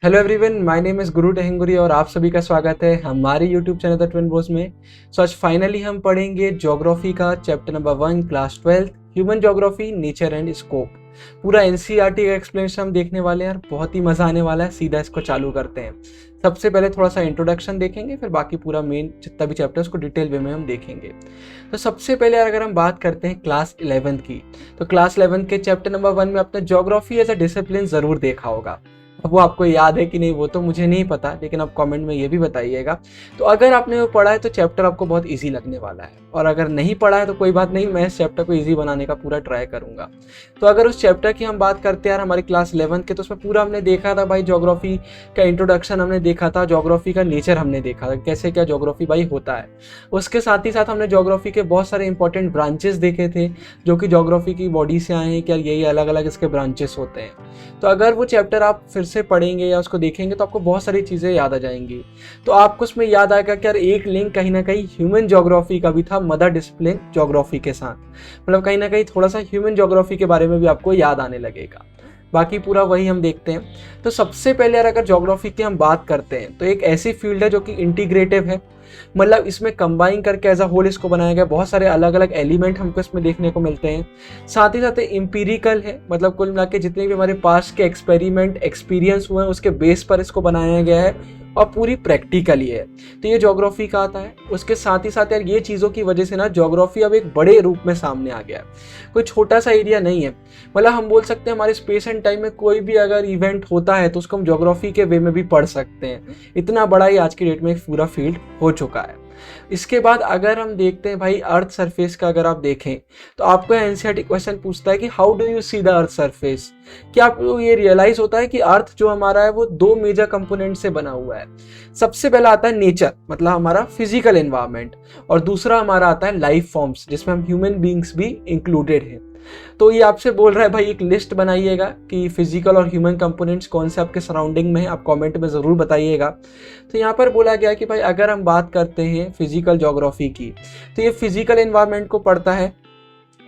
Hello everyone, my name is गुरु टेहंगुरी और आप सभी का स्वागत है हमारे YouTube channel the twin Bose में। आज फाइनली हम पढ़ेंगे ज्योग्राफी का chapter number 1 class 12 human geography nature and scope. पूरा एनसीईआरटी का एक्सप्लेनेशन हम देखने वाले हैं और बहुत ही मज़ा आने वाला है। सीधा इसको चालू करते हैं। सबसे पहले थोड़ा सा इंट्रोडक्शन देखेंगे, फिर बाकी पूरा मेन जितना भी चैप्टर उसको डिटेल वे में हम देखेंगे। तो सबसे पहले अगर हम बात करते हैं क्लास 11 की, तो क्लास 11 के चैप्टर नंबर 1 में आपने ज्योग्राफी एज अ डिसिप्लिन ज़रूर देखा होगा। अब वो आपको याद है कि नहीं वो तो मुझे नहीं पता, लेकिन आप कमेंट में ये भी बताइएगा। तो अगर आपने वो पढ़ा है तो चैप्टर आपको बहुत इजी लगने वाला है, और अगर नहीं पढ़ा है तो कोई बात नहीं, मैं इस चैप्टर को इजी बनाने का पूरा ट्राई करूंगा। तो अगर उस चैप्टर की हम बात करते हैं यार हमारी क्लास 11 के, तो उसमें पूरा हमने देखा था भाई ज्योग्राफी का इंट्रोडक्शन हमने देखा था, ज्योग्राफी का नेचर हमने देखा था, कैसे क्या ज्योग्राफी भाई होता है। उसके साथ ही साथ हमने ज्योग्राफी के बहुत सारे इंपॉर्टेंट ब्रांचेस देखे थे जो कि ज्योग्राफी की बॉडी से आए हैं, क्या यही अलग अलग इसके ब्रांचेस होते हैं। तो अगर वो चैप्टर आप फिर से पढ़ेंगे या उसको देखेंगे तो आपको बहुत सारी चीज़ें याद आ जाएंगी। तो आपको उसमें याद आएगा कि यार एक लिंक कहीं ना कहीं ह्यूमन ज्योग्राफी का भी था मदर डिसिप्लिन ज्योग्राफी के साथ, मतलब कहीं ना कहीं थोड़ा सा ह्यूमन ज्योग्राफी के बारे में भी आपको याद आने लगेगा। बाकी पूरा वही हम देखते हैं। तो सबसे पहले यार अगर ज्योग्राफी की हम बात करते हैं तो एक ऐसी फील्ड है जो कि इंटीग्रेटिव है, मतलब इसमें कंबाइन करके एज अ होल इसको बनाया गया। बहुत सारे अलग अलग एलिमेंट हमको इसमें देखने को मिलते हैं। साथ ही साथ एम्पिरिकल है, मतलब कुल मिला के जितने भी हमारे पास के एक्सपेरिमेंट एक्सपीरियंस हुए हैं उसके बेस पर इसको बनाया गया है, और पूरी प्रैक्टिकली है। तो ये ज्योग्राफी का आता है। उसके साथ ही साथ यार ये चीज़ों की वजह से ना ज्योग्राफी अब एक बड़े रूप में सामने आ गया है, कोई छोटा सा एरिया नहीं है। मतलब हम बोल सकते हैं हमारे स्पेस एंड टाइम में कोई भी अगर इवेंट होता है तो उसको हम ज्योग्राफी के वे में भी पढ़ सकते हैं। इतना बड़ा ही आज की डेट में एक पूरा फील्ड हो चुका है। इसके बाद अगर हम देखते हैं भाई अर्थ सरफेस का, अगर आप देखें तो आपको एनसीईआरटी क्वेश्चन पूछता है कि how do you see the earth surface. क्या आपको ये रियलाइज होता है कि अर्थ जो हमारा है वो दो मेजर कंपोनेंट से बना हुआ है। सबसे पहला आता है नेचर, मतलब हमारा फिजिकल एनवायरनमेंट, और दूसरा हमारा आता है लाइफ फॉर्म्स जिसमें हम ह्यूमन बींग्स भी इंक्लूडेड हैं। तो ये आपसे बोल रहा है भाई एक लिस्ट बनाइएगा कि फिजिकल और ह्यूमन कंपोनेंट्स कौन से आपके सराउंडिंग में है, आप कमेंट में ज़रूर बताइएगा। तो यहाँ पर बोला गया कि भाई अगर हम बात करते हैं फिजिकल ज्योग्राफी की तो ये फिजिकल एनवायरनमेंट को पढ़ता है,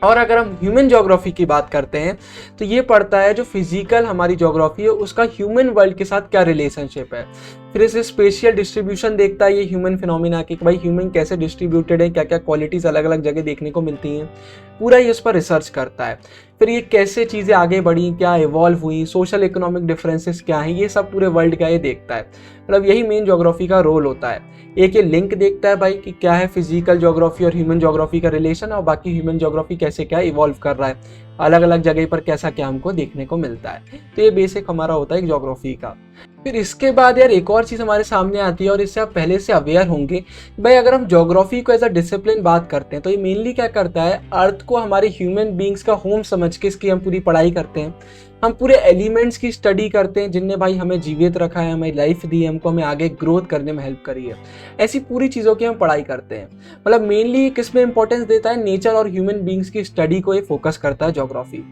और अगर हम ह्यूमन ज्योग्राफी की बात करते हैं तो ये पढ़ता है जो फिजिकल हमारी ज्योग्राफी है उसका ह्यूमन वर्ल्ड के साथ क्या रिलेशनशिप है। फिर इसे स्पेशियल डिस्ट्रीब्यूशन देखता है ये ह्यूमन फिनोमिना की, भाई ह्यूमन कैसे डिस्ट्रीब्यूटेड है, क्या क्या क्वालिटीज़ अलग अलग जगह देखने को मिलती हैं, पूरा ये उस पर रिसर्च करता है। फिर ये कैसे चीज़ें आगे बढ़ी, क्या इवॉल्व हुई, सोशल इकोनॉमिक डिफरेंसेस क्या हैं, ये सब पूरे वर्ल्ड का ये देखता है। मतलब यही मेन ज्योग्राफी का रोल होता है। एक ये लिंक देखता है भाई कि क्या है फिजिकल ज्योग्राफी और ह्यूमन ज्योग्राफी का रिलेशन, और बाकी ह्यूमन ज्योग्राफी कैसे क्या इवॉल्व कर रहा है, अलग अलग जगह पर कैसा क्या हमको देखने को मिलता है। तो ये बेसिक हमारा होता है ज्योग्राफी का। फिर इसके बाद यार एक और चीज़ हमारे सामने आती है, और इससे आप पहले से अवेयर होंगे भाई, अगर हम ज्योग्राफी को एज अ डिसिप्लिन बात करते हैं तो ये मेनली क्या करता है, अर्थ को हमारे ह्यूमन बींग्स का होम समझ के इसकी हम पूरी पढ़ाई करते हैं। हम पूरे एलिमेंट्स की स्टडी करते हैं जिनने भाई हमें जीवित रखा है, हमें लाइफ दी है, हमको हमें आगे ग्रोथ करने में हेल्प करी है। ऐसी पूरी चीज़ों की हम पढ़ाई करते हैं। मतलब मेनली किस में इंपॉर्टेंस देता है, नेचर और ह्यूमन बींग्स की स्टडी को ये फोकस करता है ज्योग्राफी।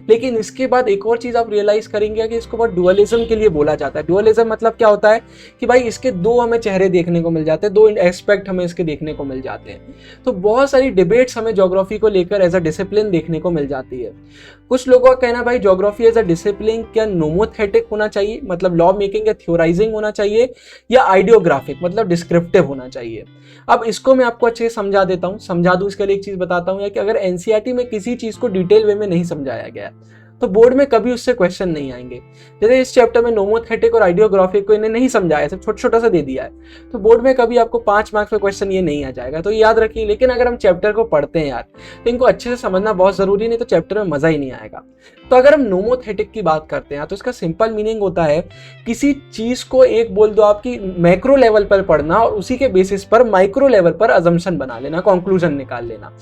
लेकिन इसके बाद एक और चीज़ आप रियलाइज करेंगे कि इसको बहुत डुअलिज्म के लिए बोला जाता है। डुअलिज्म मतलब क्या होता है कि भाई इसके दो हमें चेहरे देखने को मिल जाते हैं, दो एस्पेक्ट हमें इसके देखने को मिल जाते हैं। तो बहुत सारी डिबेट्स हमें ज्योग्राफी को लेकर एज अ डिसिप्लिन देखने को मिल जाती है। कुछ लोगों का कहना भाई ज्योग्राफी एज अ डिसिप्लिन क्या नोमोथेटिक होना चाहिए, मतलब लॉ मेकिंग या थ्योराइजिंग होना चाहिए, या आइडियोग्राफिक मतलब डिस्क्रिप्टिव होना चाहिए। अब इसको मैं आपको अच्छे से समझा देता हूँ, समझा दूँ इसके लिए एक चीज़ बताता हूँ, या कि अगर एनसीईआरटी में किसी चीज़ को डिटेल वे में नहीं समझाया गया तो बोर्ड में कभी उससे क्वेश्चन नहीं आएंगे। जैसे इस चैप्टर में नोमोथेटिक और आइडियोग्राफिक को इन्हें नहीं समझाया, सिर्फ छोटा छोटा सा दे दिया है, तो बोर्ड में कभी आपको 5 मार्क्स में क्वेश्चन ये नहीं आ जाएगा, तो याद रखिए। लेकिन अगर हम चैप्टर को पढ़ते हैं यार तो इनको अच्छे से समझना बहुत जरूरी, नहीं तो चैप्टर में मजा ही नहीं आएगा। तो अगर हम नोमोथेटिक की बात करते हैं तो इसका सिंपल मीनिंग होता है किसी चीज को एक बोल दो आपकी मैक्रो लेवल पर पढ़ना और उसी के बेसिस पर माइक्रो लेवल पर अजम्पशन बना लेना, कंक्लूजन निकाल लेना।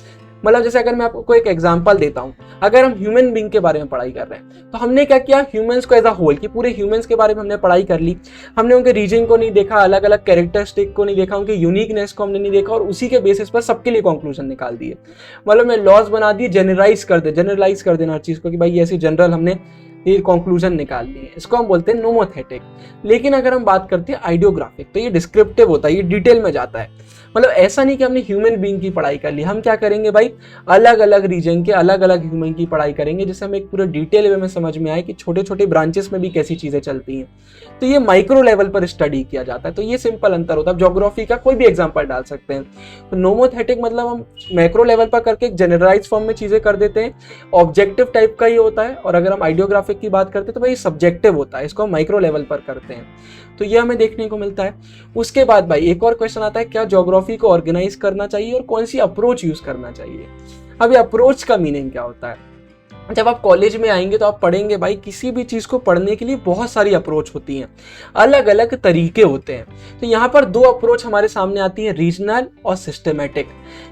मतलब जैसे अगर मैं आपको एक एग्जांपल देता हूं, अगर हम ह्यूमन बींग के बारे में पढ़ाई कर रहे हैं तो हमने क्या किया, ह्यूमंस को एज अ होल कि पूरे ह्यूमंस के बारे में हमने पढ़ाई कर ली। हमने उनके रीजन को नहीं देखा, अलग अलग कैरेक्टरिस्टिक को नहीं देखा, उनके यूनिकनेस को हमने नहीं देखा, और उसी के बेसिस पर सबके लिए कंक्लूजन निकाल दिए। मतलब मैं लॉज बना दिए, जनरलाइज कर देना हर चीज को कि भाई ऐसी जनरल हमने ये कंक्लूजन निकालनी है, इसको हम बोलते हैं नोमोथेटिक। लेकिन अगर हम बात करते हैं आइडियोग्राफिक, तो ये डिस्क्रिप्टिव होता है, ये डिटेल में जाता है। मतलब ऐसा नहीं कि हमने ह्यूमन बीइंग की पढ़ाई कर ली, हम क्या करेंगे भाई, अलग अलग रीजन के अलग अलग ह्यूमन की पढ़ाई करेंगे, जिससे हमें एक पूरे डिटेल वे में समझ में आए कि छोटे छोटे ब्रांचेस में भी कैसी चीजें चलती हैं। तो ये माइक्रो लेवल पर स्टडी किया जाता है। तो ये सिंपल अंतर होता है। ज्योग्राफी का कोई भी एग्जाम्पल डाल सकते हैं। तो नोमोथेटिक मतलब हम मैक्रो लेवल पर करके एक जनरलाइज फॉर्म में चीजें कर देते हैं, ऑब्जेक्टिव टाइप का ही होता है। और अगर हम आइडियोग्राफिक की बात करते हैं तो भाई सब्जेक्टिव होता है, इसको हम माइक्रो लेवल पर करते हैं। तो ये हमें देखने को मिलता है। उसके बाद भाई एक और क्वेश्चन आता है, क्या ज्योग्राफी को ऑर्गेनाइज करना चाहिए और कौन सी अप्रोच यूज करना चाहिए। अब ये अप्रोच का मीनिंग क्या होता है। जब आप कॉलेज में आएंगे तो आप पढ़ेंगे भाई, किसी भी चीज़ को पढ़ने के लिए बहुत सारी अप्रोच होती हैं, अलग अलग तरीके होते हैं। तो यहाँ पर दो अप्रोच हमारे सामने आती है, रीजनल और सिस्टमेटिक।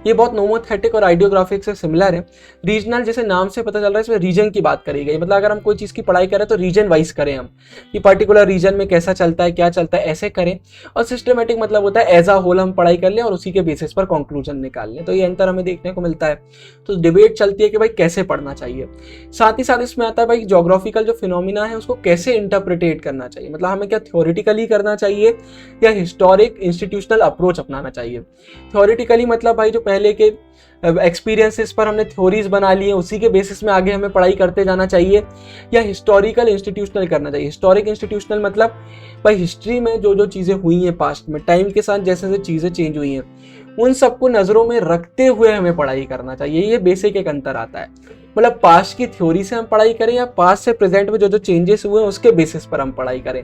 ये बहुत नोमोथेटिक और आइडियोग्राफिक से सिमिलर है। रीजनल जैसे नाम से पता चल रहा है, इसमें रीजन की बात करी गई, मतलब अगर हम कोई चीज़ की पढ़ाई करें तो रीजन वाइज करें हम, कि पर्टिकुलर रीजन में कैसा चलता है, क्या चलता है, ऐसे करें। और सिस्टमेटिक मतलब होता है एज अ होल हम पढ़ाई कर लें और उसी के बेसिस पर कंक्लूजन निकाल लें। तो ये अंतर हमें देखने को मिलता है। तो डिबेट चलती है कि भाई कैसे पढ़ना चाहिए। साथ ही साथ इसमें आता है भाई ज्योग्राफिकल जो फिनोमिना है उसको कैसे इंटरप्रिटेट करना चाहिए, मतलब हमें क्या थ्योरेटिकली करना चाहिए या हिस्टोरिक इंस्टीट्यूशनल अप्रोच अपनाना चाहिए। थ्योरेटिकली मतलब भाई जो पहले के एक्सपीरियंसेस पर हमने थ्योरीज बना ली है, उसी के बेसिस में आगे हमें पढ़ाई करते जाना चाहिए, या हिस्टोरिकल इंस्टीट्यूशनल करना चाहिए। हिस्टोरिक इंस्टीट्यूशनल मतलब भाई हिस्ट्री में जो जो चीज़ें हुई हैं पास्ट में, टाइम के साथ जैसे जैसे चीज़ें चेंज हुई हैं, उन सबको नज़रों में रखते हुए हमें पढ़ाई करना चाहिए। ये बेसिक एक अंतर आता है। मतलब पास्ट की थ्योरी से हम पढ़ाई करें या पास्ट से प्रेजेंट में जो जो चेंजेस हुए हैं उसके बेसिस पर हम पढ़ाई करें।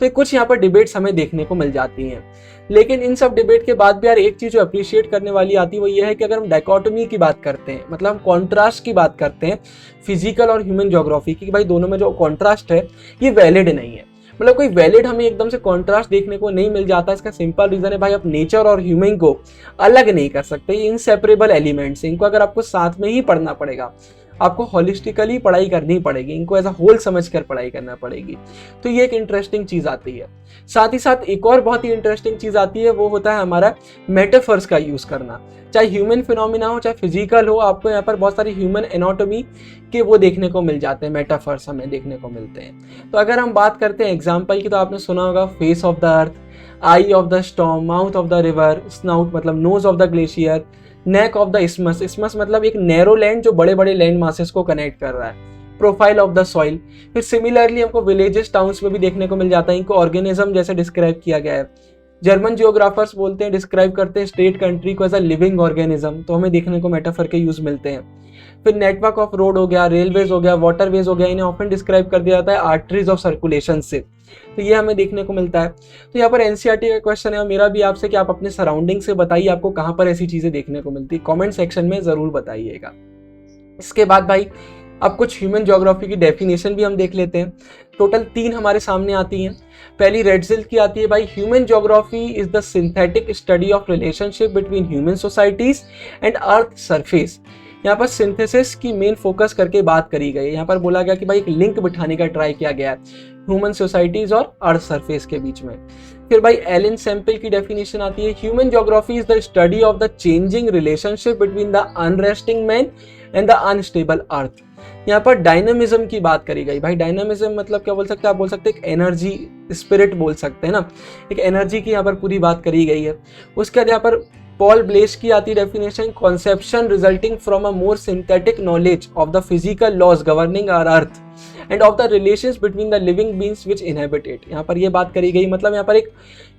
तो कुछ यहाँ पर डिबेट्स हमें देखने को मिल जाती हैं। लेकिन इन सब डिबेट के बाद भी यार एक चीज़ जो अप्रिशिएट करने वाली आती है वो ये है कि अगर हम डायकोटोमी की बात करते हैं, मतलब हम कॉन्ट्रास्ट की बात करते हैं फिजिकल और ह्यूमन ज्योग्राफी की, कि भाई दोनों में जो कॉन्ट्रास्ट है ये वैलिड नहीं है। मतलब कोई वैलिड हमें एकदम से कॉन्ट्रास्ट देखने को नहीं मिल जाता। इसका सिंपल रीजन है भाई, आप नेचर और ह्यूमन को अलग नहीं कर सकते। ये इनसेपरेबल एलिमेंट्स, इनको अगर आपको साथ में ही पढ़ना पड़ेगा, आपको होलिस्टिकली पढ़ाई करनी पड़ेगी, इनको एज अ होल समझकर पढ़ाई करना पड़ेगी। तो ये एक इंटरेस्टिंग चीज़ आती है। साथ ही साथ एक और बहुत ही इंटरेस्टिंग चीज़ आती है, वो होता है हमारा मेटाफर्स का यूज़ करना। चाहे ह्यूमन फिनोमिना हो चाहे फिजिकल हो, आपको यहाँ पर बहुत सारी ह्यूमन एनाटॉमी के वो देखने को मिल जाते हैं, मेटाफर्स हमें देखने को मिलते हैं। तो अगर हम बात करते हैं एग्जाम्पल की, तो आपने सुना होगा face of the earth, eye of the storm, mouth of the river, snout मतलब nose of the glacier, neck of the isthmus, isthmus मतलब एक नैरो लैंड जो बड़े बड़े लैंड मासेस को कनेक्ट कर रहा है, प्रोफाइल ऑफ द सॉइल। फिर सिमिलरली हमको विलेजेस टाउन्स में भी देखने को मिल जाता है, इनको ऑर्गेनिज्म जैसे डिस्क्राइब किया गया है। जर्मन जियोग्राफर्स बोलते हैं, डिस्क्राइब करते हैं स्टेट कंट्री को एज अ लिविंग ऑर्गेनिज्म, तो हमें देखने को मेटाफर के यूज मिलते हैं। फिर नेटवर्क ऑफ रोड हो गया, रेलवेज हो गया, वाटरवेज हो गया, इन्हें ऑफन डिस्क्राइब कर दिया जाता है आर्टरीज ऑफ सर्कुलेशन से, तो ये हमें देखने को मिलता है। तो यहाँ पर एनसीईआरटी का क्वेश्चन है, मेरा भी आपसे कि आप अपने सराउंडिंग से बताइए आपको कहाँ पर ऐसी चीजें देखने को मिलती है, कमेंट सेक्शन में जरूर बताइएगा। इसके बाद भाई अब कुछ ह्यूमन ज्योग्राफी की डेफिनेशन भी हम देख लेते हैं। टोटल 3 हमारे सामने आती हैं। पहली रेडजिल की आती है भाई, human geography is the synthetic study of relationship between human societies and earth surface. यहाँ पर सिंथेसिस की मेन फोकस करके बात करी गई है। यहाँ पर बोला गया कि भाई एक लिंक बिठाने का ट्राई किया गया है ह्यूमन सोसाइटीज और अर्थ सरफेस के बीच में। फिर भाई एलन सैम्पल की डेफिनेशन आती है, human geography is the study of the changing relationship between the unresting man and the unstable earth. यहाँ पर डायनामिज्म की बात करी गई। भाई डायनामिज्म मतलब क्या बोल सकते हैं, आप बोल सकते हैं एक एनर्जी, स्पिरिट बोल सकते हैं ना, एक एनर्जी की यहाँ पर पूरी बात करी गई है। उसके बाद यहाँ पर पॉल ब्लेश की आती definition, conception resulting from a more synthetic knowledge of the physical laws governing our earth and of the relations between the living beings which inhabit it. यहाँ पर ये बात करी गई, मतलब यहाँ पर एक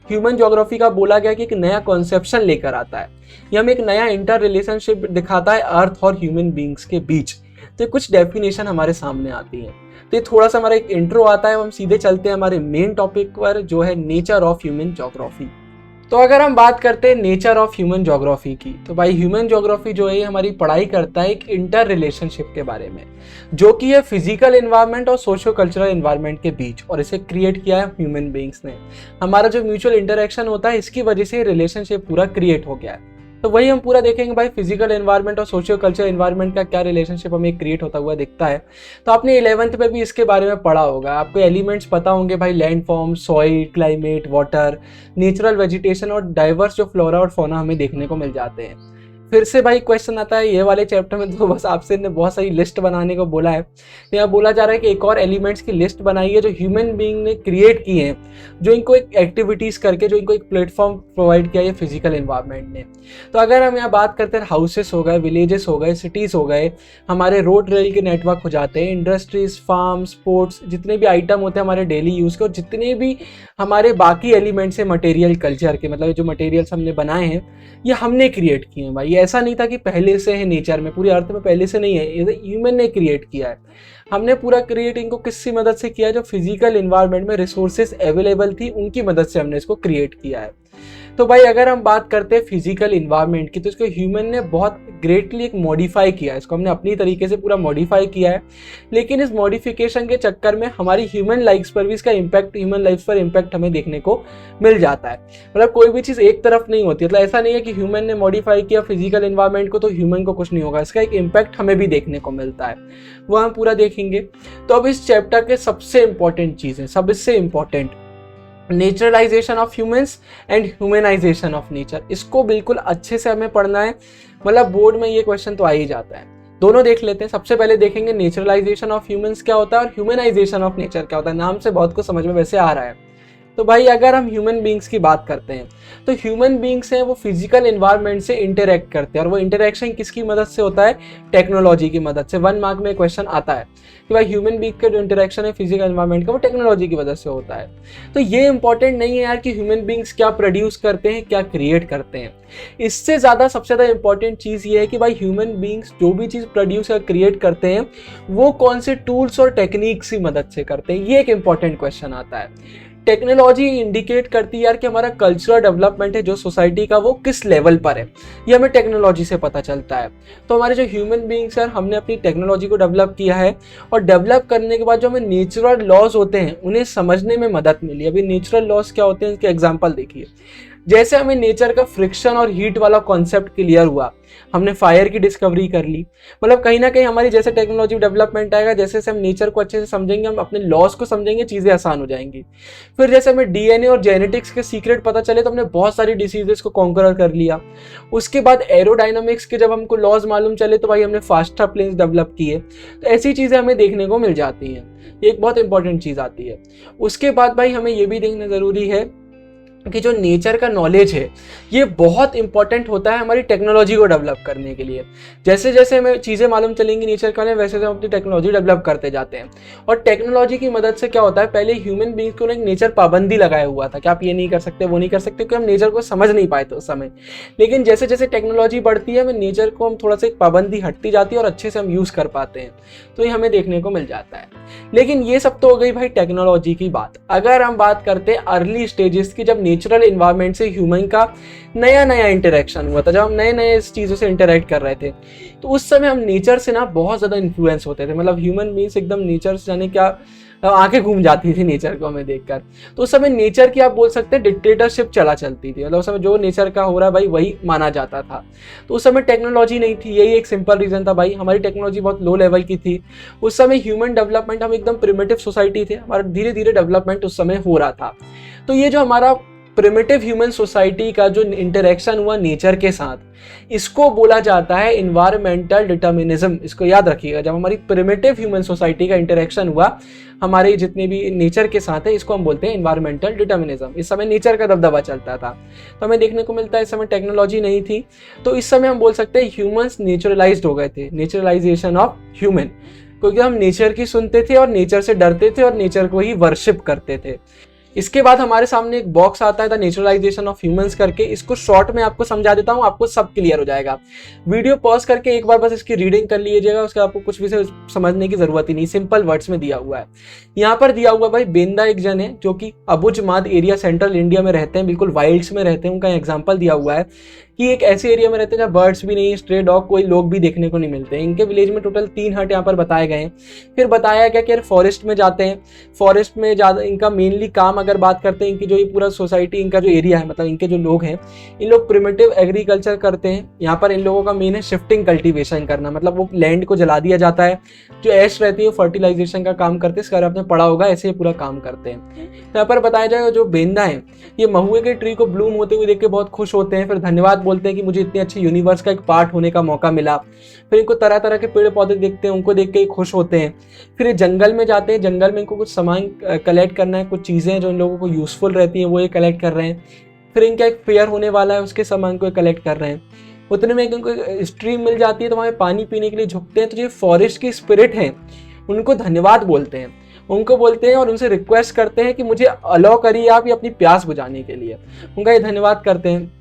ह्यूमन ज्योग्राफी का बोला गया कि एक नया कॉन्सेप्शन लेकर आता है, ये हमें एक नया इंटर रिलेशनशिप दिखाता है अर्थ और ह्यूमन बीइंग्स के बीच। तो कुछ डेफिनेशन हमारे सामने आती हैं। तो ये थोड़ा सा हमारा एक इंट्रो आता है, हम सीधे चलते हैं हमारे मेन टॉपिक पर जो है नेचर ऑफ ह्यूमन ज्योग्राफी। तो अगर हम बात करते हैं नेचर ऑफ ह्यूमन ज्योग्राफी की, तो भाई ह्यूमन ज्योग्राफी जो है ये हमारी पढ़ाई करता है एक इंटर रिलेशनशिप के बारे में, जो कि है फिजिकल एनवायरनमेंट और सोशियो कल्चरल एनवायरनमेंट के बीच, और इसे क्रिएट किया है ह्यूमन बीइंग्स ने। हमारा जो म्यूचुअल इंटरेक्शन होता है इसकी वजह से रिलेशनशिप पूरा क्रिएट हो गया है। तो वही हम पूरा देखेंगे भाई, फिजिकल एनवायरनमेंट और सोशियो कल्चरल एनवायरनमेंट का क्या रिलेशनशिप हमें क्रिएट होता हुआ दिखता है। तो आपने 11th में भी इसके बारे में पढ़ा होगा, आपको एलिमेंट्स पता होंगे भाई, land form, soil, climate, water, natural vegetation और डाइवर्स जो फ्लोरा और फौना हमें देखने को मिल जाते हैं। फिर से भाई क्वेश्चन आता है ये वाले चैप्टर में, तो बस आपसे ने बहुत सारी लिस्ट बनाने को बोला है। तो यहाँ बोला जा रहा है कि एक और एलिमेंट्स की लिस्ट बनाइए जो ह्यूमन बीइंग ने क्रिएट किए हैं, जो इनको एक एक्टिविटीज़ करके, जो इनको एक प्लेटफॉर्म प्रोवाइड किया है फिजिकल एनवायरनमेंट ने। तो अगर हम यहाँ बात करते हैं, हाउसेस हो गए, विलेजेस हो गए, सिटीज़ हो गए, हमारे रोड रेल के नेटवर्क हो जाते हैं, इंडस्ट्रीज, फार्म, स्पोर्ट्स, जितने भी आइटम होते हैं हमारे डेली यूज़ के, और जितने भी हमारे बाकी एलिमेंट्स हैं मटेरियल कल्चर के, मतलब जो मटेरियल्स हमने बनाए हैं ये हमने क्रिएट किए हैं भाई। ये ऐसा नहीं था कि पहले से है नेचर में, पूरी अर्थ में पहले से नहीं है, ये ह्यूमन ने क्रिएट किया है। हमने पूरा क्रिएट इनको किसकी मदद से किया है, जो फिजिकल एनवायरनमेंट में रिसोर्सेज अवेलेबल थी उनकी मदद से हमने इसको क्रिएट किया है। तो भाई अगर हम बात करते हैं फिजिकल इन्वायरमेंट की, तो इसको ह्यूमन ने बहुत ग्रेटली एक मॉडिफाई किया है, इसको हमने अपनी तरीके से पूरा मॉडिफाई किया है। लेकिन इस मॉडिफिकेशन के चक्कर में हमारी ह्यूमन लाइफ पर भी इसका इम्पैक्ट, ह्यूमन लाइफ पर इम्पैक्ट हमें देखने को मिल जाता है। मतलब कोई भी चीज़ एक तरफ नहीं होती, मतलब ऐसा नहीं है कि ह्यूमन ने मॉडिफाई किया फिजिकल इन्वायरमेंट को तो ह्यूमन को कुछ नहीं होगा, इसका एक इम्पैक्ट हमें भी देखने को मिलता है, वो हम पूरा देखेंगे। तो अब इस चैप्टर के सबसे इंपॉर्टेंट चीज़ है, सबसे important, naturalisation of humans and humanisation of nature. इसको बिल्कुल अच्छे से हमें पढ़ना है, मतलब बोर्ड में ये क्वेश्चन तो आ ही जाता है। दोनों देख लेते हैं। सबसे पहले देखेंगे नेचुरलाइजेशन ऑफ ह्यूमंस क्या होता है और ह्यूमनाइजेशन ऑफ नेचर क्या होता है। नाम से बहुत कुछ समझ में वैसे आ रहा है। तो भाई अगर हम ह्यूमन बींग्स की बात करते हैं तो ह्यूमन बींग्स हैं वो फिजिकल एनवायरनमेंट से इंटरेक्ट करते हैं, और वो इंटरेक्शन किसकी मदद से होता है, टेक्नोलॉजी की मदद से। 1 मार्क में क्वेश्चन आता है कि भाई ह्यूमन बींग का जो इंटरेक्शन है फिजिकल एनवायरनमेंट का वो टेक्नोलॉजी की वजह से होता है। तो ये इंपॉर्टेंट नहीं है यार कि ह्यूमन बींग्स क्या प्रोड्यूस करते हैं, क्या क्रिएट करते हैं। इससे ज़्यादा सबसे ज़्यादा इंपॉर्टेंट चीज़ ये है कि भाई ह्यूमन बींग्स जो भी चीज़ प्रोड्यूस या क्रिएट करते हैं वो कौन से टूल्स और टेक्निक्स की मदद से करते हैं। ये एक इंपॉर्टेंट क्वेश्चन आता है। टेक्नोलॉजी इंडिकेट करती है यार कि हमारा कल्चरल डेवलपमेंट है जो सोसाइटी का वो किस लेवल पर है, ये हमें टेक्नोलॉजी से पता चलता है। तो हमारे जो ह्यूमन बींग्स हैं हमने अपनी टेक्नोलॉजी को डेवलप किया है, और डेवलप करने के बाद जो हमें नेचुरल लॉज होते हैं उन्हें समझने में मदद मिली। अभी नेचुरल लॉज क्या होते हैं इसके एग्जाम्पल देखिए। जैसे हमें नेचर का फ्रिक्शन और हीट वाला कॉन्सेप्ट क्लियर हुआ, हमने फायर की डिस्कवरी कर ली। मतलब कहीं ना कहीं हमारी जैसे टेक्नोलॉजी डेवलपमेंट आएगा, जैसे जैसे हम नेचर को अच्छे से समझेंगे, हम अपने लॉस को समझेंगे, चीज़ें आसान हो जाएंगी। फिर जैसे हमें डीएनए और जेनेटिक्स के सीक्रेट पता चले तो हमने बहुत सारी डिसीजेस को कॉन्कर कर लिया। उसके बाद एरोडायनामिक्स के जब हमको लॉज मालूम चले तो भाई हमने फास्टर प्लेन्स डेवलप किए। तो ऐसी चीज़ें हमें देखने को मिल जाती हैं, एक बहुत इंपॉर्टेंट चीज़ आती है। उसके बाद भाई हमें ये भी देखना ज़रूरी है कि जो नेचर का नॉलेज है ये बहुत इंपॉर्टेंट होता है हमारी टेक्नोलॉजी को डेवलप करने के लिए। जैसे जैसे हमें चीज़ें मालूम चलेंगी नेचर के बारे में, वैसे वैसे हम अपनी टेक्नोलॉजी डेवलप करते जाते हैं। और टेक्नोलॉजी की मदद से क्या होता है, पहले ह्यूमन बींग्स को एक नेचर पाबंदी लगाया हुआ था कि आप ये नहीं कर सकते, वो नहीं कर सकते, क्योंकि हम नेचर को समझ नहीं पाए थे उस समय। लेकिन जैसे जैसे टेक्नोलॉजी बढ़ती है हमें नेचर को हम थोड़ा सा एक पाबंदी हटती जाती है और अच्छे से हम यूज़ कर पाते हैं, तो ये हमें देखने को मिल जाता है। लेकिन ये सब तो हो गई भाई टेक्नोलॉजी की बात। अगर हम बात करते हैं अर्ली स्टेजेस की, जब नेचुरल इन्वायरमेंट से ह्यूमन का नया नया इंटरेक्शन हुआ था, जब हम नए नए चीज़ों से इंटरेक्ट कर रहे थे, तो उस समय हम नेचर से ना बहुत ज़्यादा इन्फ्लुएंस होते थे। मतलब ह्यूमन बींग्स एकदम नेचर से जाने क्या आंखें घूम जाती थी नेचर को हमें देखकर। तो उस समय नेचर की आप बोल सकते हैं डिक्टेटरशिप चलती थी। मतलब उस समय जो नेचर का हो रहा है भाई वही माना जाता था। तो उस समय टेक्नोलॉजी नहीं थी, यही एक सिंपल रीज़न था भाई, हमारी टेक्नोलॉजी बहुत लो लेवल की थी। उस समय ह्यूमन डेवलपमेंट, हम एकदम प्रिमिटिव सोसाइटी थे, हमारा धीरे धीरे डेवलपमेंट उस समय हो रहा था। तो ये जो हमारा प्रिमिटिव ह्यूमन सोसाइटी का जो इंटरेक्शन हुआ नेचर के साथ, इसको बोला जाता है इन्वायरमेंटल डिटर्मिनिज्म। इसको याद रखिएगा, जब हमारी प्रिमिटिव ह्यूमन सोसाइटी का इंटरेक्शन हुआ हमारे जितने भी नेचर के साथ है, इसको हम बोलते हैं इन्वायरमेंटल डिटर्मिनिज्म। इस समय नेचर का दबदबा चलता था, तो हमें देखने को मिलता है इस समय टेक्नोलॉजी नहीं थी। तो इस समय हम बोल सकते हैं ह्यूमंस नेचुरलाइज्ड हो गए थे, नेचुरलाइजेशन ऑफ ह्यूमन, क्योंकि हम नेचर की सुनते थे और नेचर से डरते थे और नेचर को ही वर्शिप करते थे। इसके बाद हमारे सामने एक बॉक्स आता है द नेचुरलाइजेशन ऑफ ह्यूमंस करके। इसको शॉर्ट में आपको समझा देता हूँ, आपको सब क्लियर हो जाएगा। वीडियो पॉज करके एक बार बस इसकी रीडिंग कर लीजिएगा, उसके आपको कुछ भी से समझने की जरूरत ही नहीं, सिंपल वर्ड्स में दिया हुआ है। यहाँ पर दिया हुआ भाई बेंदा एक जन है जो कि अबुझमाद एरिया सेंट्रल इंडिया में रहते हैं, बिल्कुल वाइल्ड्स में रहते हैं। उनका एग्जाम्पल दिया हुआ है कि एक ऐसे एरिया में रहते हैं जहाँ बर्ड्स भी नहीं, स्ट्रे डॉग, कोई लोग भी देखने को नहीं मिलते हैं। इनके विलेज में टोटल 3 हट यहाँ पर बताए गए हैं। फिर बताया गया कि फॉरेस्ट में जाते हैं, फॉरेस्ट में ज़्यादा इनका मेनली काम अगर बात करते हैं, इनकी जो ये पूरा सोसाइटी, इनका जो एरिया है, मतलब इनके जो लोग हैं, इन लोग प्रिमिटिव एग्रीकल्चर करते हैं। यहाँ पर इन लोगों का मेन है शिफ्टिंग कल्टीवेशन करना, मतलब वो लैंड को जला दिया जाता है, जो ऐश रहती है फर्टिलाइजेशन का काम करते हैं। इसका आपने पढ़ा होगा, ऐसे ही पूरा काम करते हैं। तो यहाँ पर बताया जाएगा जो बेंदा है ये महुए के ट्री को ब्लूम होते हुए देख के बहुत खुश होते हैं, फिर धन्यवाद बोलते हैं कि मुझे इतने अच्छे यूनिवर्स का एक पार्ट होने का मौका मिला। फिर इनको तरह तरह के पेड़ पौधे देखते हैं, उनको देख के खुश होते हैं। फिर ये जंगल में जाते हैं, जंगल में इनको कुछ सामान कलेक्ट करना है, कुछ चीज़ें जो इन लोगों को यूज़फुल रहती हैं वो ये कलेक्ट कर रहे हैं। फिर इनका एक फेयर होने वाला है, उसके सामान को कलेक्ट कर रहे हैं। उतने में इनको स्ट्रीम मिल जाती है तो वहाँ पानी पीने के लिए झुकते हैं। तो जो फॉरेस्ट के स्पिरिट हैं उनको धन्यवाद बोलते हैं, उनको बोलते हैं और उनसे रिक्वेस्ट करते हैं कि मुझे अलाउ करिए आप ये अपनी प्यास बुझाने के लिए, उनका ये धन्यवाद करते हैं।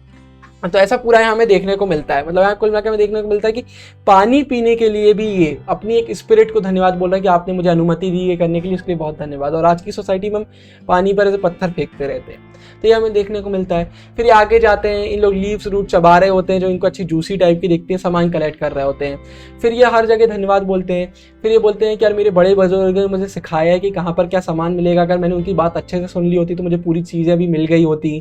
तो ऐसा पूरा यहाँ हमें देखने को मिलता है, मतलब यहाँ कुल मिलाकर हमें देखने को मिलता है कि पानी पीने के लिए भी ये अपनी एक स्पिरिट को धन्यवाद बोल रहा है कि आपने मुझे अनुमति दी ये करने के लिए, इसके लिए बहुत धन्यवाद। और आज की सोसाइटी में हम पानी पर ऐसे पत्थर फेंकते रहते हैं, तो ये हमें देखने को मिलता है। फिर ये आगे जाते हैं, इन लोग लीव्स रूट चबा रहे होते हैं जो इनको अच्छी जूसी टाइप की दिखती है, सामान कलेक्ट कर रहे होते हैं। फिर ये हर जगह धन्यवाद बोलते हैं। फिर ये बोलते हैं कि यार मेरे बड़े बुजुर्ग ने मुझे सिखाया है कि कहाँ पर क्या सामान मिलेगा, अगर मैंने उनकी बात अच्छे से सुन ली होती तो मुझे पूरी चीज़ें भी मिल गई होती।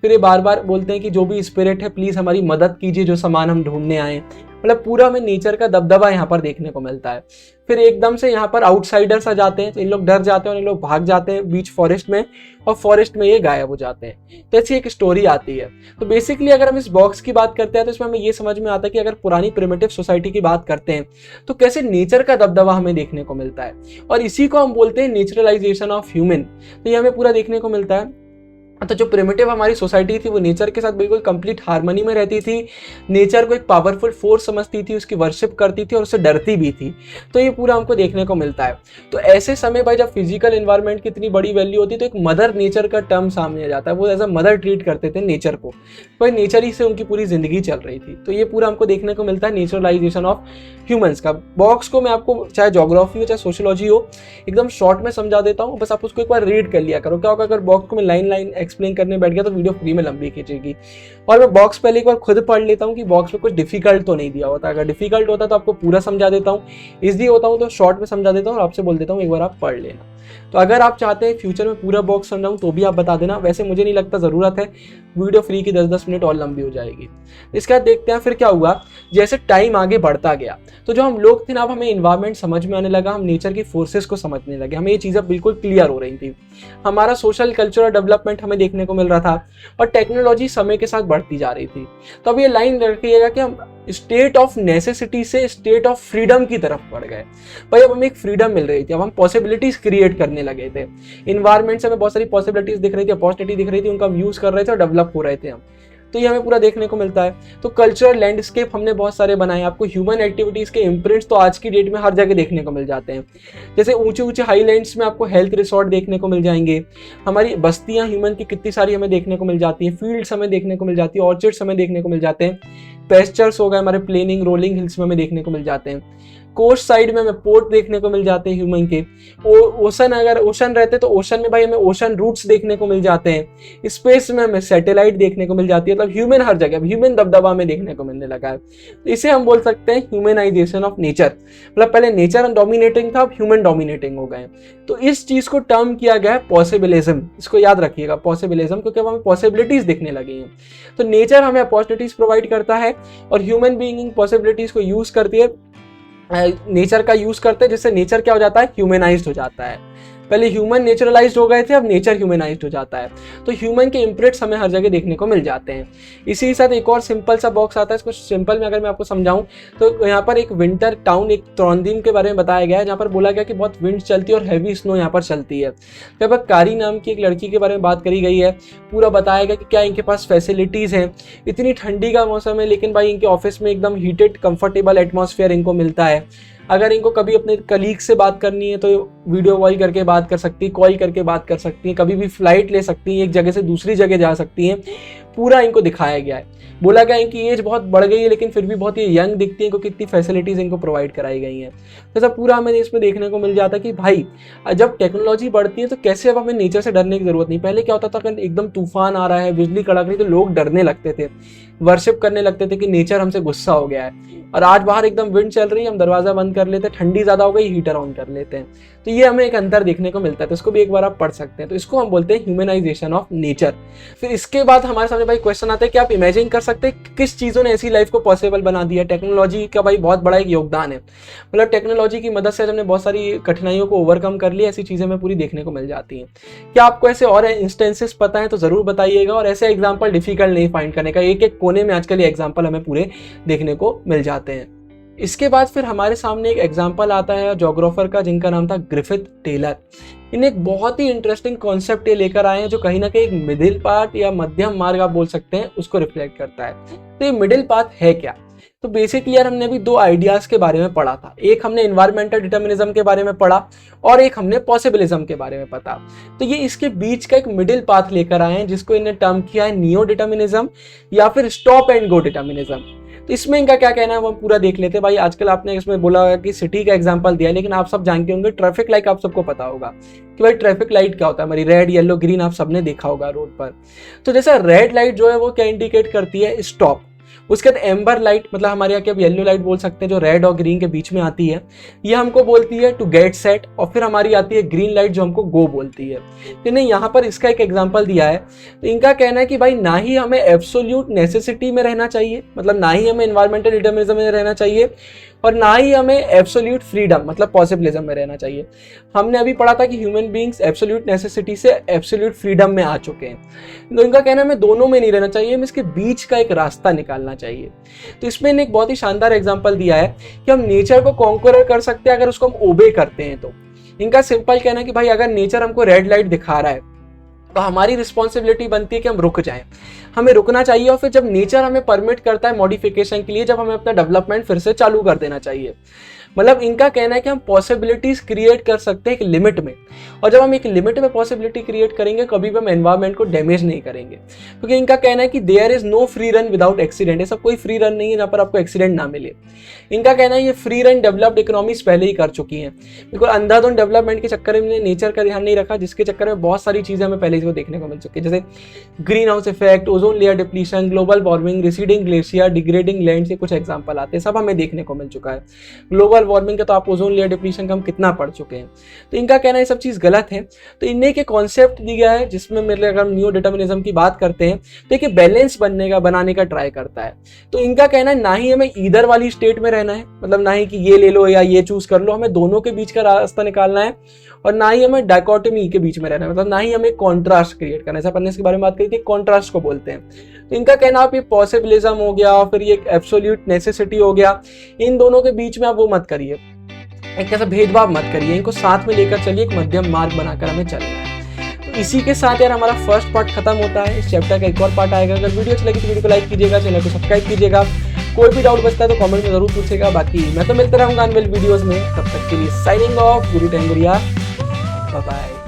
फिर ये बार बार बोलते हैं कि जो भी स्पिरिट है प्लीज़ हमारी मदद कीजिए, जो सामान हम ढूंढने आए। मतलब पूरा हमें नेचर का दबदबा यहाँ पर देखने को मिलता है। फिर एकदम से यहाँ पर आउटसाइडर्स आ जाते हैं, तो इन लोग डर जाते हैं और इन लोग भाग जाते हैं बीच फॉरेस्ट में, और फॉरेस्ट में ये गायब हो जाते हैं। तो ऐसी एक स्टोरी आती है। तो बेसिकली अगर हम इस बॉक्स की बात करते हैं तो इसमें हमें ये समझ में आता है कि अगर पुरानी प्रिमिटिव सोसाइटी की बात करते हैं तो कैसे नेचर का दबदबा हमें देखने को मिलता है, और इसी को हम बोलते हैं नेचुरलाइजेशन ऑफ ह्यूमन। तो ये हमें पूरा देखने को मिलता है। तो जो प्रिमिटिव हमारी सोसाइटी थी वो नेचर के साथ बिल्कुल कंप्लीट हार्मनी में रहती थी, नेचर को एक पावरफुल फोर्स समझती थी, उसकी वर्शिप करती थी और उससे डरती भी थी। तो ये पूरा हमको देखने को मिलता है। तो ऐसे समय भाई जब फिजिकल एनवायरनमेंट की इतनी बड़ी वैल्यू होती है तो एक मदर नेचर का टर्म सामने आ जाता है। वो एज अ मदर ट्रीट करते थे नेचर को, भाई नेचर ही से उनकी पूरी जिंदगी चल रही थी। तो ये पूरा हमको देखने को मिलता है नेचुरलाइजेशन ऑफ ह्यूमंस का। बॉक्स को मैं आपको चाहे ज्योग्राफी हो चाहे सोशियोलॉजी हो एकदम शॉर्ट में समझा देता हूँ, बस आप उसको एक बार रीड कर लिया करो। क्या होगा अगर बॉक्स को मैं लाइन लाइन एक्सप्लेन करने बैठ गया तो वीडियो फ्री में लंबी खींचेगी। और मैं बॉक्स पहले एक बार खुद पढ़ लेता हूँ कि बॉक्स में कुछ डिफिकल्ट तो नहीं दिया होता। अगर डिफिकल्ट होता तो आपको पूरा समझा देता हूँ, इजी होता हूँ तो शॉर्ट में समझा देता हूँ और आपसे बोल देता हूँ एक बार आप पढ़ लेना। तो अगर आप चाहते हैं फ्यूचर में पूरा बॉक्स समझाऊँ तो भी आप बता देना, वैसे मुझे नहीं लगता ज़रूरत है, वीडियो फ्री की 10-10 मिनट और लंबी हो जाएगी। इसके बाद देखते हैं फिर क्या हुआ। जैसे टाइम आगे बढ़ता गया तो जो हम लोग थे ना, अब हमें इन्वायरमेंट समझ में आने लगा, हम नेचर की फोर्सेस को समझने लगे, हमें ये चीज़ें बिल्कुल क्लियर हो रही थी। हमारा सोशल कल्चरल डेवलपमेंट हमें देखने को मिल रहा था और टेक्नोलॉजी समय के साथ बढ़ती जा रही थी। तो अब ये लाइन रखिएगा कि हम स्टेट ऑफ नेसेसिटी से स्टेट ऑफ फ्रीडम की तरफ बढ़ गए। भाई अब हमें एक फ्रीडम मिल रही थी, अब हम पॉसिबिलिटीज क्रिएट करने लगे थे। इन्वायरमेंट से हमें बहुत सारी पॉसिबिलिटीज दिख रही थी, अपॉर्चुनिटी दिख रही थी, उनका हम यूज कर रहे थे और डेवलप हो रहे थे हम। तो ये हमें पूरा देखने को मिलता है। तो कल्चरल लैंडस्केप हमने बहुत सारे बनाए। आपको ह्यूमन एक्टिविटीज के इम्प्रिंट्स तो आज की डेट में हर जगह देखने को मिल जाते हैं। जैसे ऊंचे ऊंचे हाईलैंड्स में आपको हेल्थ रिसोर्ट देखने को मिल जाएंगे, हमारी बस्तियां ह्यूमन की कितनी सारी हमें देखने को मिल जाती हैं, फील्ड्स हमें देखने को मिल जाती है, ऑर्चर्ड्स हमें देखने को मिल जाते हैं, पेस्चर्स हो गए हमारे प्लेनिंग रोलिंग हिल्स में हमें देखने को मिल जाते हैं, कोस्ट साइड में हमें पोर्ट देखने को मिल जाते हैं ह्यूमन के, ओशन अगर ओशन रहते तो ओशन में भाई हमें ओशन रूट्स देखने को मिल जाते हैं, स्पेस में हमें सैटेलाइट देखने को मिल जाती है। मतलब ह्यूमन हर जगह, ह्यूमन दबदबा में देखने को मिलने लगा है। तो इसे हम बोल सकते हैं ह्यूमनाइजेशन ऑफ नेचर। मतलब पहले नेचर डोमिनेटिंग था, अब ह्यूमन डोमिनेटिंग हो गए। तो इस चीज को टर्म किया गया है पॉसिबिलिज्म। इसको याद रखिएगा पॉसिबिलिज्म, क्योंकि अब हमें पॉसिबिलिटीज दिखने लगी हैं। तो नेचर हमें अपॉर्चुनिटीज प्रोवाइड करता है और ह्यूमन बीइंग इन पॉसिबिलिटीज को यूज करती है, नेचर का यूज करते हैं, जिससे नेचर क्या हो जाता है, ह्यूमनाइज्ड हो जाता है। पहले ह्यूमन नेचुरलाइज्ड हो गए थे, अब नेचर ह्यूमनाइज्ड हो जाता है। तो ह्यूमन के इम्प्रिंट्स हमें हर जगह देखने को मिल जाते हैं। इसी के साथ एक और सिंपल सा बॉक्स आता है। इसको सिंपल में अगर मैं आपको समझाऊं तो यहाँ पर एक विंटर टाउन, एक त्रोंदिम के बारे में बताया गया है, जहाँ पर बोला गया कि बहुत विंड चलती है और हैवी स्नो यहाँ पर चलती है। यहाँ पर कारी नाम की एक लड़की के बारे में बात करी गई है। पूरा बताया गया कि क्या इनके पास फैसिलिटीज़ हैं। इतनी ठंडी का मौसम है लेकिन भाई इनके ऑफिस में एकदम हीटेड कंफर्टेबल एटमॉस्फेयर इनको मिलता है। अगर इनको कभी अपने कलीग से बात करनी है तो वीडियो कॉल करके बात कर सकती है, कॉल करके बात कर सकती है, कभी भी फ्लाइट ले सकती हैं, एक जगह से दूसरी जगह जा सकती हैं। पूरा इनको दिखाया गया है। बोला गया है कि एज बहुत बढ़ गई है लेकिन फिर भी बहुत ही यंग दिखती है, क्योंकि कितनी फैसिलिटीज़ इनको प्रोवाइड कराई गई हैं। तो सब पूरा हमें इसमें देखने को मिल जाता है कि भाई जब टेक्नोलॉजी बढ़ती है तो कैसे अब हमें नेचर से डरने की जरूरत नहीं। पहले क्या होता था कि एकदम तूफान आ रहा है, बिजली कड़क रही, तो लोग डरने लगते थे, वर्शिप करने लगते थे कि नेचर हमसे गुस्सा हो गया है। और आज बाहर एकदम विंड चल रही है, हम दरवाज़ा बंद कर लेते हैं, ठंडी ज़्यादा हो गई, हीटर ऑन कर लेते हैं। तो ये हमें एक अंतर देखने को मिलता है, तो इसको भी एक बार आप पढ़ सकते हैं। तो इसको हम बोलते हैं ह्यूमनाइजेशन ऑफ नेचर। फिर इसके बाद हमारे सामने भाई क्वेश्चन आता है कि आप इमेजिन कर सकते हैं किस चीज़ों ने ऐसी लाइफ को पॉसिबल बना दिया। टेक्नोलॉजी का भाई बहुत बड़ा एक योगदान है, मतलब टेक्नोलॉजी की मदद से हमने बहुत सारी कठिनाइयों को ओवरकम कर लिया, ऐसी चीज़ें हमें पूरी देखने को मिल जाती हैं। क्या आपको ऐसे और इंस्टेंसेस पता है तो ज़रूर बताइएगा, और ऐसे एग्जाम्पल डिफिकल्ट नहीं फाइंड करने का, एक एक कोने में आजकल ये एग्जाम्पल हमें पूरे देखने को मिल जाते हैं। इसके बाद फिर हमारे सामने एक एग्जाम्पल आता है जोग्राफर का, जिनका नाम था ग्रिफिथ टेलर। इन्हें एक बहुत ही इंटरेस्टिंग कॉन्सेप्ट ये लेकर आए हैं जो कहीं ना कहीं एक मिडिल पाथ या मध्यम मार्ग आप बोल सकते हैं उसको रिफ्लेक्ट करता है। तो ये मिडिल पाथ है क्या? तो बेसिकली यार हमने अभी दो आइडियाज के बारे में पढ़ा था, एक हमने इन्वायरमेंटल डिटर्मिनिज्म के बारे में पढ़ा और एक हमने पॉसिबिलिज्म के बारे में पता। तो ये इसके बीच का एक मिडिल पाथ लेकर आए हैं जिसको इन्हें टर्म किया है नियो डिटर्मिनिज्म या फिर स्टॉप एंड गो डिटर्मिनिज्म। तो इसमें इनका क्या कहना है वो हम पूरा देख लेते हैं। भाई आजकल आपने इसमें बोला होगा कि सिटी का एग्जांपल दिया है, लेकिन आप सब जानते होंगे ट्रैफिक लाइट, आप सबको पता होगा कि भाई ट्रैफिक लाइट क्या होता है, हमारी रेड येलो ग्रीन आप सबने देखा होगा रोड पर। तो जैसा रेड लाइट जो है वो क्या इंडिकेट करती है, स्टॉप। उसके बाद एम्बर लाइट, मतलब हमारे यहाँ की अब येलो लाइट बोल सकते हैं जो रेड और ग्रीन के बीच में आती है, ये हमको बोलती है टू गेट सेट। और फिर हमारी आती है ग्रीन लाइट जो हमको गो बोलती है। तो इन्हें यहाँ पर इसका एक एग्जांपल दिया है। तो इनका कहना है कि भाई ना ही हमें एब्सोल्यूट नेसेसिटी में रहना चाहिए, मतलब ना ही हमें एनवायरमेंटल डिटर्मिनिज्म में रहना चाहिए, और ना ही हमें एब्सोल्यूट फ्रीडम मतलब पॉसिबिलिज्म में रहना चाहिए। हमने अभी पढ़ा था कि ह्यूमन बीइंग्स एब्सोल्यूट नेसेसिटी से एब्सोल्यूट फ्रीडम में आ चुके हैं। तो इनका कहना है हमें दोनों में नहीं रहना चाहिए, हमें इसके बीच का एक रास्ता निकालना चाहिए। तो इसमें इन्हें एक बहुत ही शानदार एग्जांपल दिया है कि हम नेचर को कॉन्करर कर सकते हैं अगर उसको हम ओबे करते हैं। तो इनका सिंपल कहना है कि भाई अगर नेचर हमको रेड लाइट दिखा रहा है तो हमारी रिस्पॉन्सिबिलिटी बनती है कि हम रुक जाएं, हमें रुकना चाहिए। और फिर जब नेचर हमें परमिट करता है मॉडिफिकेशन के लिए, जब हमें अपना डेवलपमेंट फिर से चालू कर देना चाहिए। मतलब इनका कहना है कि हम पॉसिबिलिटीज क्रिएट कर सकते हैं एक लिमिट में, और जब हम एक लिमिट में पॉसिबिलिटी क्रिएट करेंगे कभी भी हम एनवायरमेंट को डैमेज नहीं करेंगे। क्योंकि इनका कहना है कि there is no free run without accident. ऐसा कोई फ्री रन नहीं है जहाँ पर आपको एक्सीडेंट ना मिले। इनका कहना है ये फ्री रन डेवलप्ड इकोनॉमीज पहले ही कर चुकी हैं, बिल्कुल अंधाधुंध डेवलपमेंट के चक्कर में नेचर का ध्यान नहीं रखा, जिसके चक्कर में बहुत सारी चीजें हमें पहले से देखने को मिल चुकी है, जैसे green house effect, ozone layer depletion, global warming, receding glacier, degrading land से कुछ एग्जाम्पल आते हैं, सब हमें देखने को मिल चुका है। ग्लोबल वार्मिंग का तो आप ओजोन लेयर डिप्लीशन का हम कितना पढ़ चुके हैं। तो इनका कहना है सब चीज गलत है। तो इन्हें के कॉन्सेप्ट दिया है जिसमें मेरे अगर हम न्यू डिटर्मिनिज्म की बात करते हैं तो एक बैलेंस बनाने का ट्राई करता है। तो इनका कहना है ना ही हमें ईदर वाली स्टेट में रहना है, मतलब ना ही कि ये ले लो या ये चूज कर लो, हमें दोनों के बीच का रास्ता निकालना है, और ना ही हमें डायकोटमी के बीच में रहना है, मतलब ना ही हमें कॉन्ट्रास्ट क्रिएट करना है। अपन ने इसके बारे में बात करी थी, कॉन्ट्रास्ट को बोलते हैं। तो इनका कहना आप ये पॉसिबिलिज्म हो गया और फिर ये एब्सोल्यूट नेसेसिटी हो गया, इन दोनों के बीच में आप वो मत करिए, एक कैसा भेदभाव मत करिए, इनको साथ में लेकर चलिए, एक मध्यम मार्ग बनाकर हमें चलना है। तो इसी के साथ यार हमारा फर्स्ट पार्ट खत्म होता है। इस चैप्टर का एक और पार्ट आएगा। अगर वीडियो अच्छी लगी तो वीडियो को लाइक कीजिएगा, चैनल को सब्सक्राइब कीजिएगा। कोई भी डाउट बचता है तो कमेंट में जरूर पूछेगा। बाकी मैं तो मिलता रहूंगा अनवेल वीडियोस में, तब तक के लिए साइनिंग ऑफ, गुरु टेंगुरिया, बाय बाय।